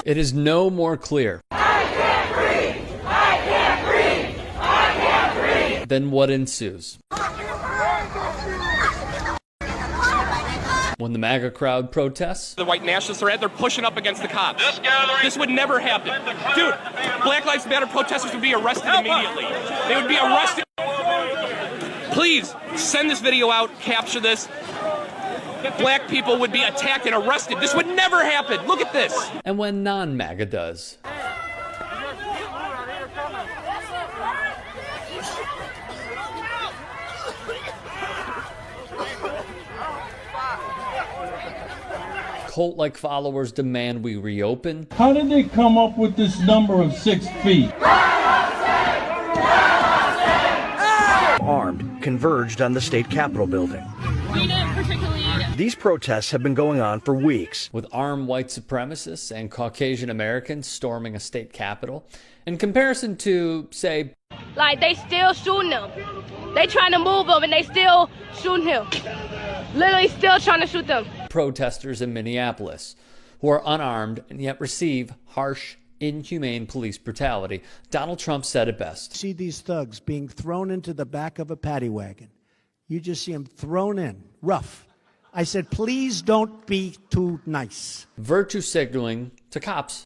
It is no more clear than what ensues. When the MAGA crowd protests, the white nationalists are at, they're pushing up against the cops. This would never happen. Dude, Black Lives Matter protesters would be arrested immediately. They would be arrested. Please, send this video out, capture this. Black people would be attacked and arrested. This would never happen. Look at this. And when non-MAGA does. Cult-like followers demand we reopen. How did they come up with this number of 6 feet? Armed converged on the state capitol building. These protests have been going on for weeks. With armed white supremacists and Caucasian Americans storming a state capitol. In comparison to, say... Like, they still shooting him. They trying to move him and they still shooting him. Literally still trying to shoot them. Protesters in Minneapolis who are unarmed and yet receive harsh, inhumane police brutality. Donald Trump said it best. See these thugs being thrown into the back of a paddy wagon. You just see them thrown in, rough. I said, please don't be too nice. Virtue signaling to cops.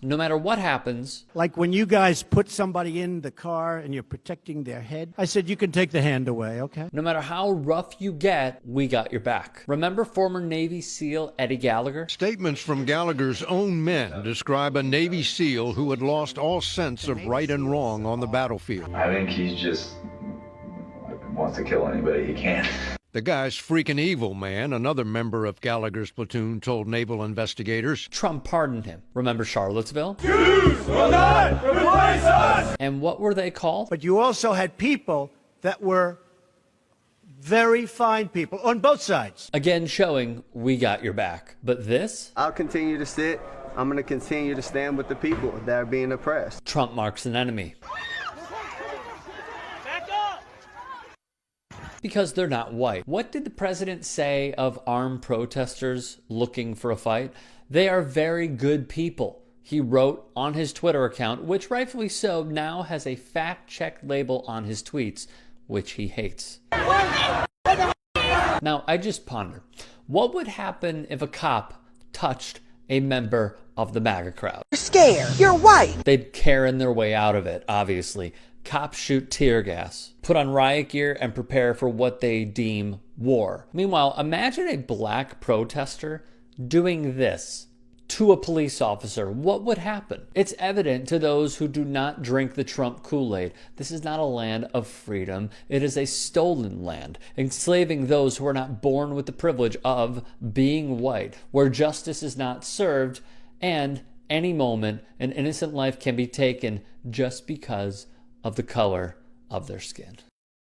No matter what happens. Like when you guys put somebody in the car and you're protecting their head, I said, you can take the hand away, okay? No matter how rough you get, we got your back. Remember former Navy SEAL Eddie Gallagher? Statements from Gallagher's own men describe a Navy SEAL who had lost all sense of right and wrong on the battlefield. I think he just wants to kill anybody he can. The guy's freaking evil, man, another member of Gallagher's platoon told naval investigators. Trump pardoned him. Remember Charlottesville? Jews will not replace us! And what were they called? But you also had people that were very fine people on both sides. Again, showing we got your back. But this? I'll continue to sit. I'm going to continue to stand with the people that are being oppressed. Trump marks an enemy. Because they're not white. What did the president say of armed protesters looking for a fight? They are very good people. He wrote on his Twitter account, which rightfully so now has a fact-check label on his tweets, which he hates. Now, I just ponder, what would happen if a cop touched a member of the MAGA crowd? You're scared. You're white. They'd Karen their way out of it, obviously. Cops shoot tear gas, put on riot gear, and prepare for what they deem war. Meanwhile, imagine a black protester doing this to a police officer. What would happen? It's evident to those who do not drink the Trump Kool-Aid. This is not a land of freedom. It is a stolen land, enslaving those who are not born with the privilege of being white, where justice is not served, and any moment an innocent life can be taken just because of the color of their skin.